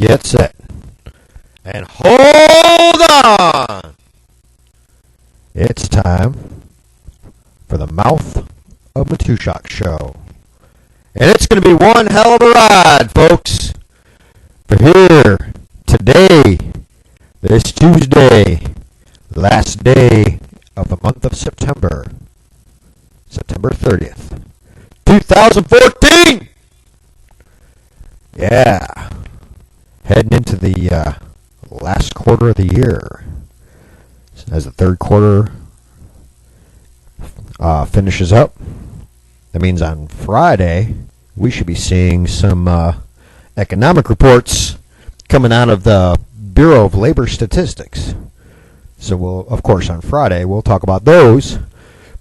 Get set. And hold on! It's time for the Mouth of Matuszak show. And it's going to be one hell of a ride, folks. For here, today, this Tuesday, last day of the month of September, September 30th, 2014! Yeah. Heading into the last quarter of the year. As the third quarter finishes up, that means on Friday we should be seeing some economic reports coming out of the Bureau of Labor Statistics. So we'll, of course, on Friday we'll talk about those.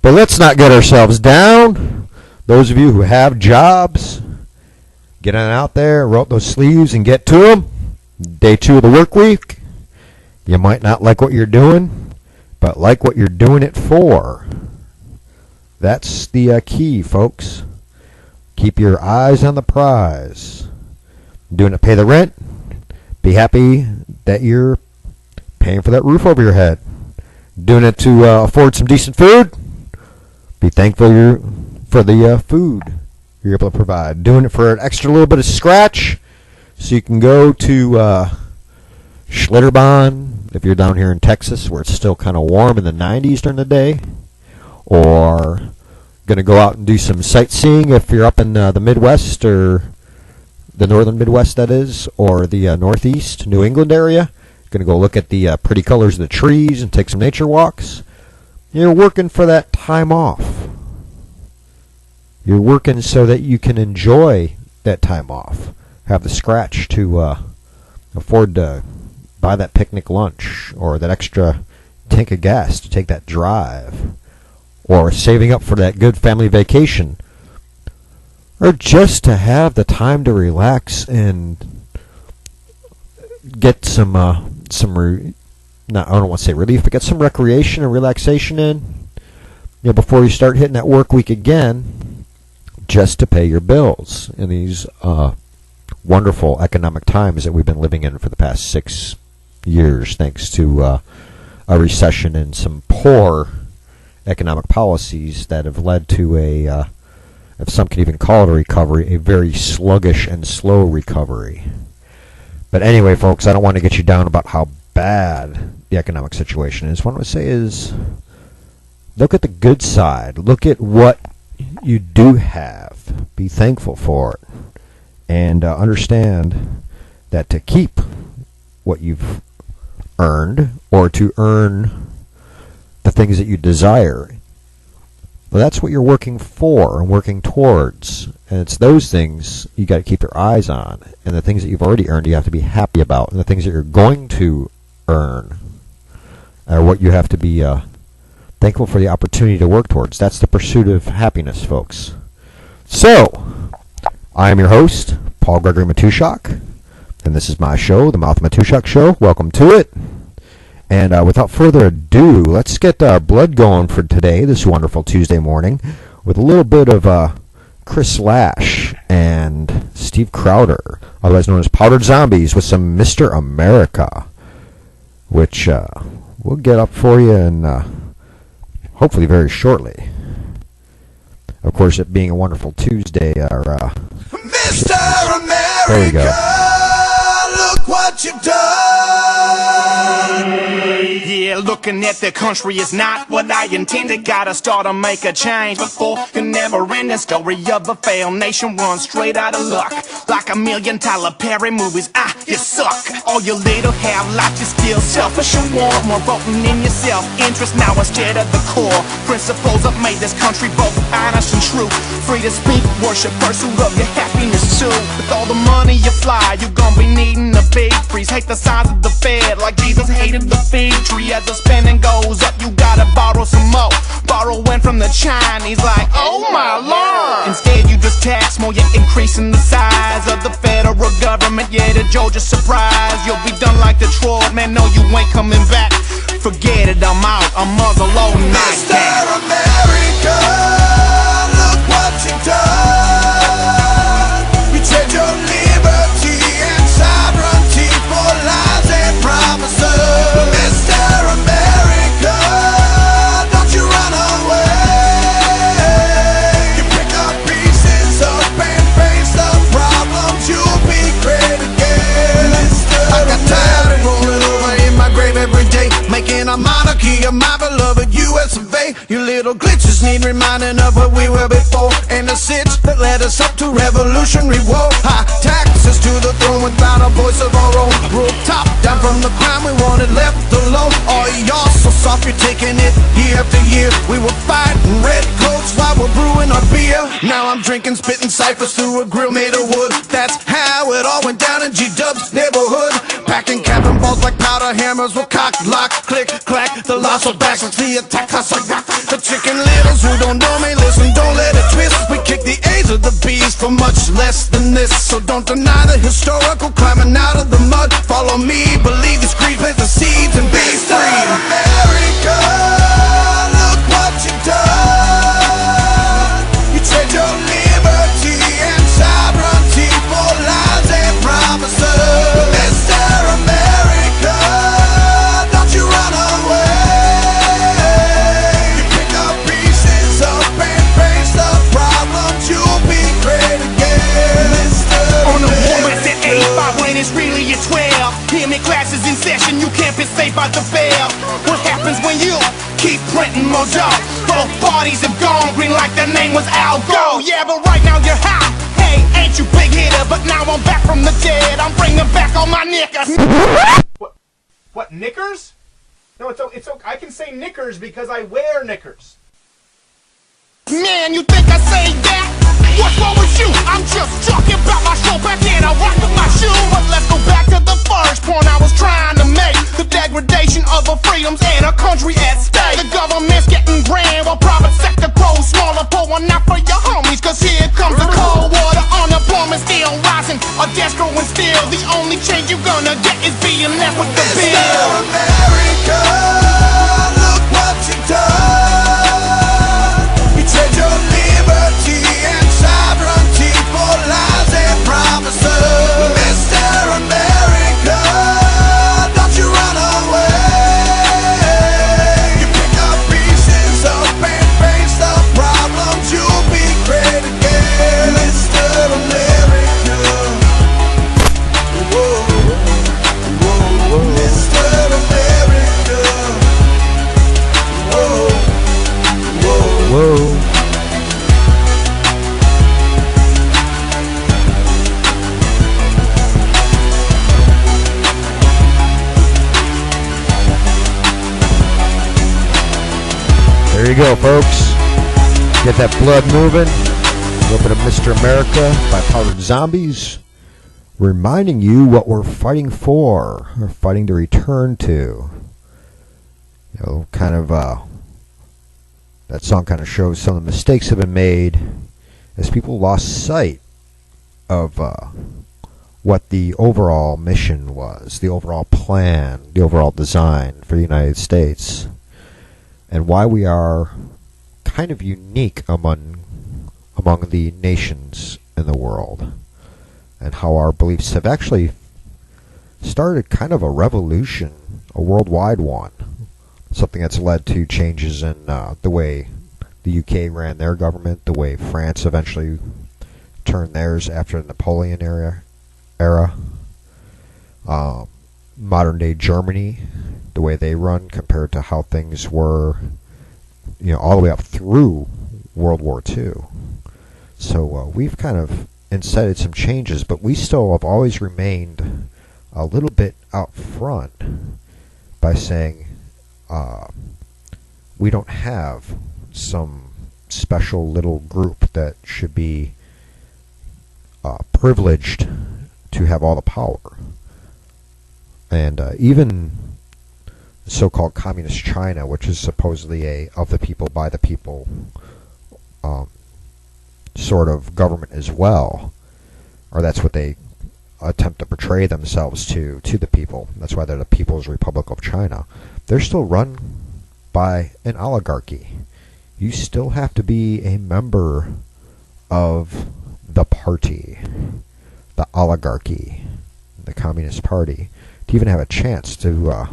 But let's not get ourselves down. Those of you who have jobs, get on out there, roll up those sleeves and get to them. Day 2 of the work week. You might not like what you're doing, but like what you're doing it for. That's the key, folks. Keep your eyes on the prize. Doing it to pay the rent. Be happy that you're paying for that roof over your head. Doing it to afford some decent food. Be thankful for the food you're able to provide. Doing it for an extra little bit of scratch so you can go to Schlitterbahn if you're down here in Texas where it's still kind of warm in the 90s during the day. Or going to go out and do some sightseeing if you're up in the Midwest, or the northern Midwest, that is, or the Northeast, New England area. Going to go look at the pretty colors of the trees and take some nature walks. You're working for that time off. You're working so that you can enjoy that time off. Have the scratch to afford to buy that picnic lunch or that extra tank of gas to take that drive, or saving up for that good family vacation, or just to have the time to relax and get some I don't want to say relief, but get some recreation and relaxation in, before you start hitting that work week again, just to pay your bills in these wonderful economic times that we've been living in for the past 6 years, thanks to a recession and some poor economic policies that have led to if some can even call it a recovery, a very sluggish and slow recovery. But anyway, folks, I don't want to get you down about how bad the economic situation is. What I want to say is, look at the good side. Look at what you do have. Be thankful for it. And understand that to keep what you've earned, or to earn the things that you desire, well, that's what you're working for and working towards. And it's those things you got to keep your eyes on. And the things that you've already earned, you have to be happy about. And the things that you're going to earn are what you have to be thankful for the opportunity to work towards. That's the pursuit of happiness, folks. So, I am your host, Paul-Gregory Matuszak, and this is my show, the Mouth of Matuszak Show. Welcome to it. And without further ado, let's get our blood going for today, this wonderful Tuesday morning, with a little bit of Chris Lash and Steve Crowder, otherwise known as Powdered Zombies, with some Mr. America, which we'll get up for you in hopefully very shortly. Of course, it being a wonderful Tuesday, Mr. America, there we go. Look what you've done. Yeah, looking at the country is not what I intended. Gotta start to make a change before the never-ending story of a failed nation runs straight out of luck. Like $1 million Tyler Perry movies, you suck. All you little have life, you're still selfish and want more, voting in your self-interest now instead of the core principles that made this country both honest and true. Free to speak, worship, pursuit of your happiness too. With all the money you fly, you're gonna be needing a big freeze. Hate the size of the Fed like Jesus hated the fig tree. As the spending goes up, you gotta borrow some more. Borrowing from the Chinese like, oh my lord. Instead you just tax more, you're increasing the size of the federal government. Yeah, the Georgia surprise, you'll be done like Detroit. Man, no, you ain't coming back. Forget it, I'm out, I'm muzzle loading. Mr. America, look what you've done. You trade your liberty and sovereignty revolutionary war. High taxes to the throne without a voice of our own. Rule top down from the crime we wanted left alone. Oh, y'all so soft, you're taking it year after year. We were fighting red coats while we're brewing our beer. Now I'm drinking, spitting ciphers through a grill made of wood. That's how it all went down in G-Dub's neighborhood. Packing cap and balls like powder hammers with cock, lock, click, clack. The loss of backs like the attack. The chicken littles who don't know me, listen, don't let it twist. We kick the A's of the B's for much less than this. So don't deny the historical climbing out of the mud. Follow me, believe this creed, plant the seeds and be free. America, look what you've done. You trade your liberty and sovereignty for lies and promises. Mr. America, don't you run away. You pick up pieces up and face the problems, you'll be great again. On the warrants at 85 when it's really at 12. Hear me, classes in session, you can't be safe out the bell. What happens when you keep printing more dough? Both parties have gone green like their name was Al Gore. Yeah, but right now you're high. Hey, ain't you big hitter? But now I'm back from the dead. I'm bringing back all my knickers. What, knickers? No, it's okay. I can say knickers because I wear knickers. Man, you think I say that? What's wrong with you? I'm just talking about my show back then. I rocked with my shoe. But let's go back to the first point I was trying to make. The degradation of our freedoms and a country at stake. The government's getting grand while private sector grows smaller. Pour one out for your homies, cause here comes the cold water. Unemployment still rising, a death growing still. The only change you're gonna get is being left with the bill. Mr. America, look what you've done. You trade your liberty and sovereignty for lies and promises. Mr. America, don't you run away. You pick up pieces up and face the problems, you'll be great again. Mr. America, whoa, whoa, Mr. America, whoa, whoa. Whoa. There you go, folks. Get that blood moving. A little bit of Mr. America by Powdered Zombies, reminding you what we're fighting for. We're fighting to return to. You know, kind of, that song kind of shows some of the mistakes have been made as people lost sight of what the overall mission was, the overall plan, the overall design for the United States, and why we are kind of unique among the nations in the world, and how our beliefs have actually started kind of a revolution, a worldwide one, something that's led to changes in the way the UK ran their government, the way France eventually turned theirs after the Napoleon era, modern day Germany, the way they run compared to how things were, you know, all the way up through World War II. So we've kind of incited some changes, but we still have always remained a little bit out front by saying we don't have some special little group that should be privileged to have all the power. And even so-called communist China, which is supposedly a of the people, by the people sort of government as well, or that's what they attempt to portray themselves to the people. That's why they're the People's Republic of China. They're still run by an oligarchy. You still have to be a member of the party, the oligarchy, the Communist Party, to even have a chance to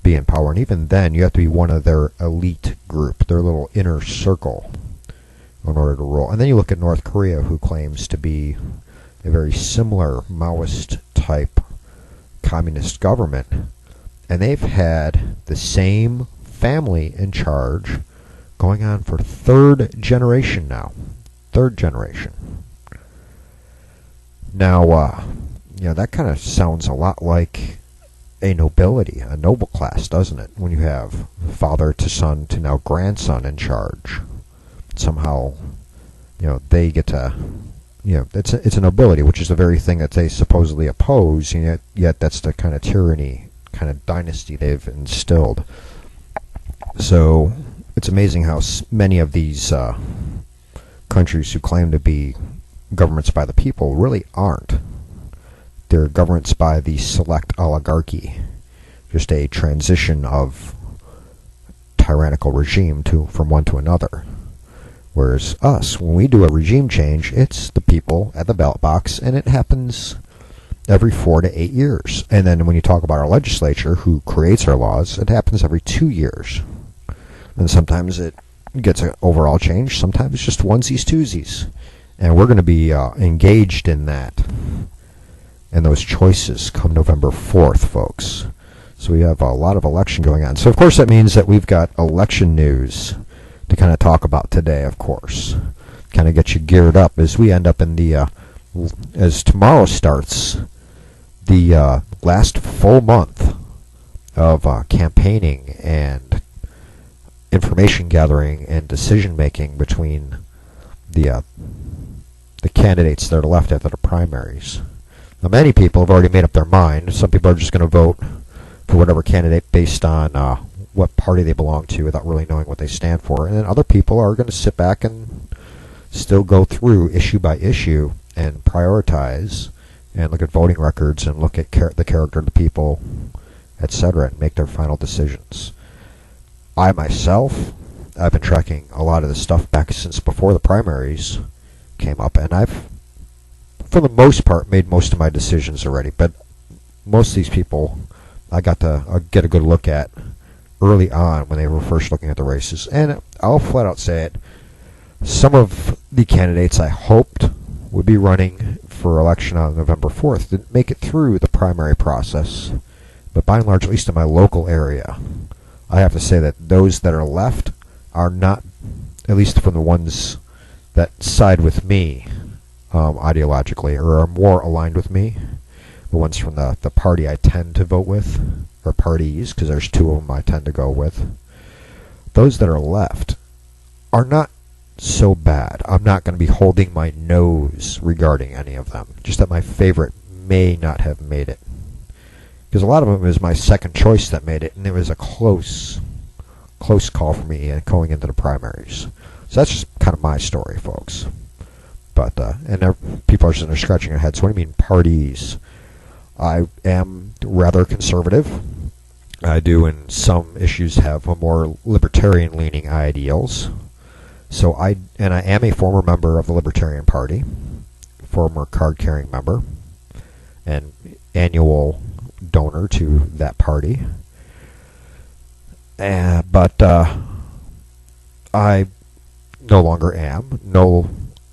be in power. And even then, you have to be one of their elite group, their little inner circle, in order to rule. And then you look at North Korea, who claims to be a very similar Maoist-type communist government, and they've had the same family in charge going on for third generation now. Third generation. Now, that kind of sounds a lot like a nobility, a noble class, doesn't it? When you have father to son to now grandson in charge. Somehow, they get to, it's a nobility, which is the very thing that they supposedly oppose, and yet that's the kind of tyranny, kind of dynasty they've instilled. So it's amazing how many of these countries who claim to be governments by the people really aren't. They're governments by the select oligarchy, just a transition of tyrannical regime from one to another. Whereas us, when we do a regime change, it's the people at the ballot box, and it happens every 4 to 8 years. And then when you talk about our legislature, who creates our laws, it happens every 2 years. And sometimes it gets an overall change, sometimes it's just onesies, twosies. And we're going to be engaged in that. And those choices come November 4th, folks. So we have a lot of election going on. So, of course, that means that we've got election news to kind of talk about today, of course. Kind of get you geared up as we end up in the, as tomorrow starts, the last full month of campaigning and information gathering and decision making between the candidates that are left after the primaries. Now, many people have already made up their mind. Some people are just going to vote for whatever candidate based on what party they belong to without really knowing what they stand for. And then other people are going to sit back and still go through issue by issue and prioritize and look at voting records and look at the character of the people, etc., and make their final decisions. I myself, I've been tracking a lot of this stuff back since before the primaries came up, and I've, for the most part, made most of my decisions already. But most of these people I got to get a good look at early on when they were first looking at the races. And I'll flat out say it, some of the candidates I hoped would be running for election on November 4th didn't make it through the primary process. But by and large, at least in my local area, I have to say that those that are left are not, at least from the ones that side with me ideologically or are more aligned with me, the ones from the party I tend to vote with, or parties, because there's two of them I tend to go with. Those that are left are not so bad. I'm not going to be holding my nose regarding any of them. Just that my favorite may not have made it. Because a lot of them is my second choice that made it, and it was a close call for me going into the primaries. So that's just kind of my story, folks. But and people are sitting there scratching their heads. So what do you mean parties? I am rather conservative. I do, in some issues, have a more libertarian-leaning ideals. So I am a former member of the Libertarian Party, former card-carrying member, and annual donor to that party. But I no longer am.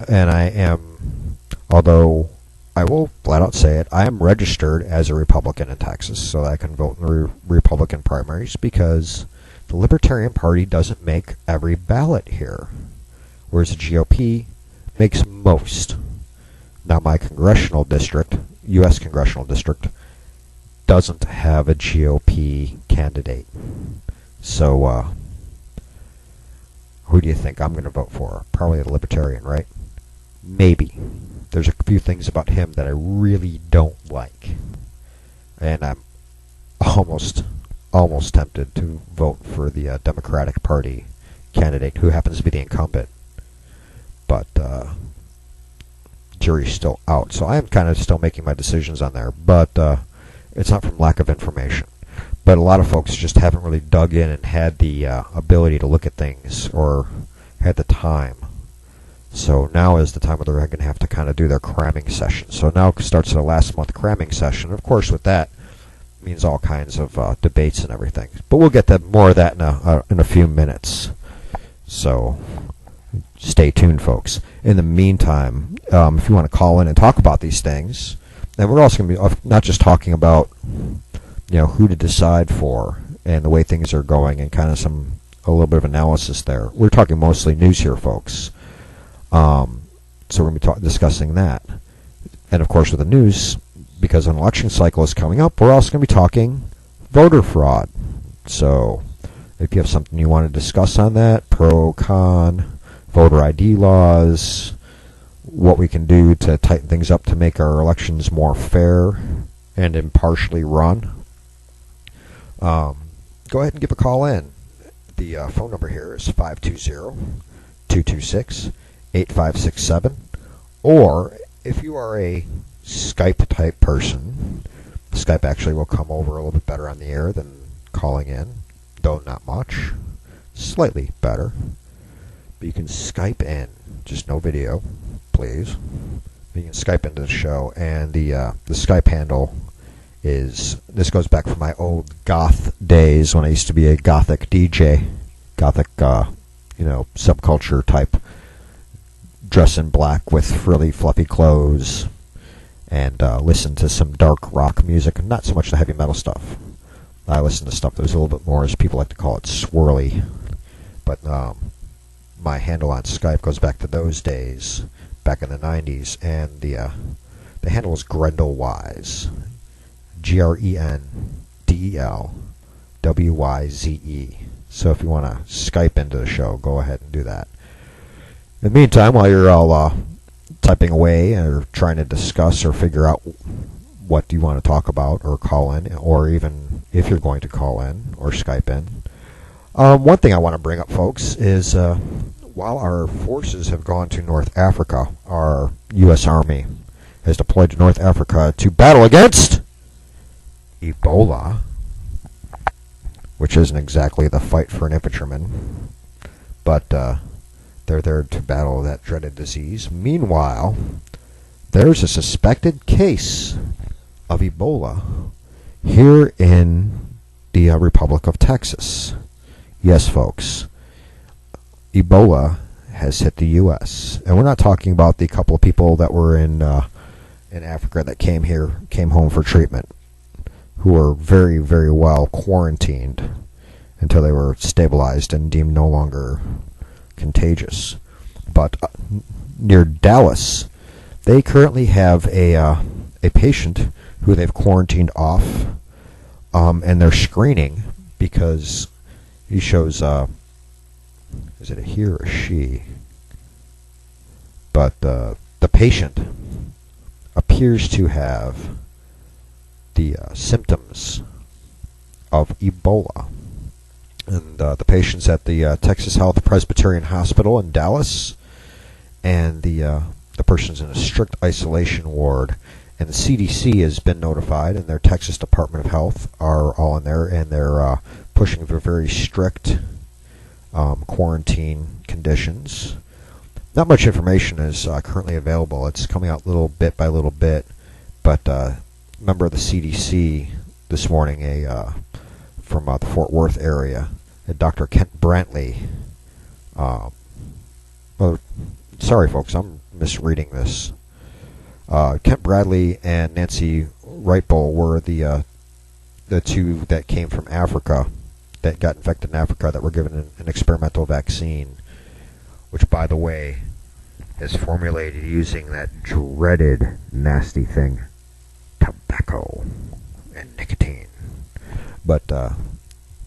And I am, although I will flat out say it, I am registered as a Republican in Texas, so I can vote in the Republican primaries, because the Libertarian Party doesn't make every ballot here, whereas the GOP makes most. Now, my congressional district, U.S. congressional district, doesn't have a GOP candidate. So, who do you think I'm going to vote for? Probably the Libertarian, right? Maybe. There's a few things about him that I really don't like. And I'm almost tempted to vote for the Democratic Party candidate, who happens to be the incumbent. But jury's still out. So I am kind of still making my decisions on there. But it's not from lack of information. But a lot of folks just haven't really dug in and had the ability to look at things, or had the time. So now is the time where they're going to have to kind of do their cramming session. So now starts the last month cramming session. Of course, with that means all kinds of debates and everything. But we'll get to more of that in a few minutes. So stay tuned, folks. In the meantime, if you want to call in and talk about these things, and we're also going to be not just talking about who to decide for and the way things are going, and kind of a little bit of analysis there. We're talking mostly news here, folks. So we're going to be discussing that. And of course with the news, because an election cycle is coming up, we're also going to be talking voter fraud. So if you have something you want to discuss on that, pro, con, voter ID laws, what we can do to tighten things up to make our elections more fair and impartially run, go ahead and give a call in. The phone number here is 520-226-8567. Or if you are a Skype type person, Skype actually will come over a little bit better on the air than calling in, though not much, slightly better. But you can Skype in, just no video, please. You can Skype into the show, and the Skype handle is, this goes back from my old goth days when I used to be a gothic DJ, gothic, subculture type, dress in black with frilly, fluffy clothes, and listen to some dark rock music, not so much the heavy metal stuff. I listen to stuff that was a little bit more, as people like to call it, swirly. But my handle on Skype goes back to those days, back in the 90s, and the handle is Grendelwise, GrendelWyze. So if you want to Skype into the show, go ahead and do that. In the meantime, while you're all typing away or trying to discuss or figure out what you want to talk about or call in, or even if you're going to call in or Skype in, one thing I want to bring up, folks, is while our forces have gone to North Africa, our U.S. Army has deployed to North Africa to battle against Ebola, which isn't exactly the fight for an infantryman, but they're there to battle that dreaded disease. Meanwhile, there's a suspected case of Ebola here in the Republic of Texas. Yes, folks, Ebola has hit the U.S., and we're not talking about the couple of people that were in Africa that came home for treatment, who were very, very well quarantined until they were stabilized and deemed no longer contagious. But near Dallas, they currently have a patient who they've quarantined off, and they're screening because he shows, is it a he or a she? But the patient appears to have the symptoms of Ebola. And the patient's at the Texas Health Presbyterian Hospital in Dallas, and the person's in a strict isolation ward. And the CDC has been notified, and their Texas Department of Health are all in there, and they're pushing for very strict quarantine conditions. Not much information is currently available. It's coming out little bit by little bit, but member of the CDC this morning, from the Fort Worth area, Dr. Kent Brantley. Sorry, folks, I'm misreading this. Kent Bradley and Nancy Wrightbull were the two that came from Africa, that got infected in Africa, that were given an experimental vaccine, which, by the way, is formulated using that dreaded, nasty thing, tobacco and nicotine. But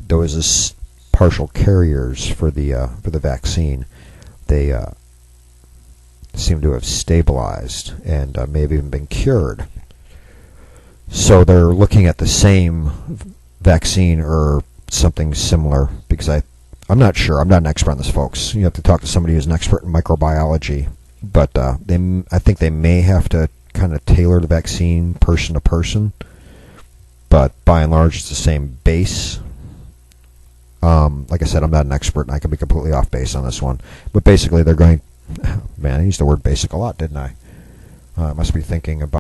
those as partial carriers for the vaccine, they seem to have stabilized and may have even been cured. So they're looking at the same vaccine or something similar, because I'm not sure. I'm not an expert on this, folks. You have to talk to somebody who's an expert in microbiology. But I think they may have to kind of tailor the vaccine person to person. But by and large, it's the same base. Like I said, I'm not an expert, and I can be completely off base on this one. But basically, they're going... Man, I used the word basic a lot, didn't I? I must be thinking about...